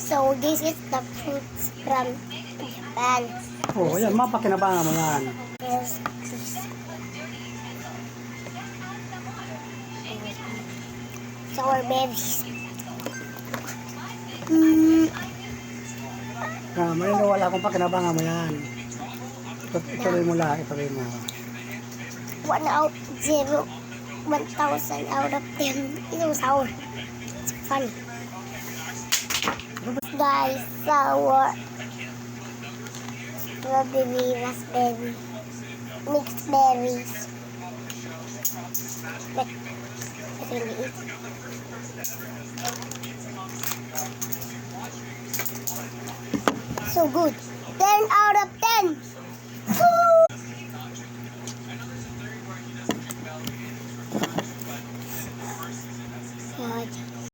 So this is the fruits from Japan. Oh, yan, mapakinabangan mo yan. Yes. Sour berries. Mayroon wala akong pakinabangan mo yan. Ituloy mo lang, ituloy mo. 1 out 0. 1,000 out of 10. It's sour. It's funny. Guys, sour. Strawberry, raspberry, mixed berries. But I can eat. So good. 10 out of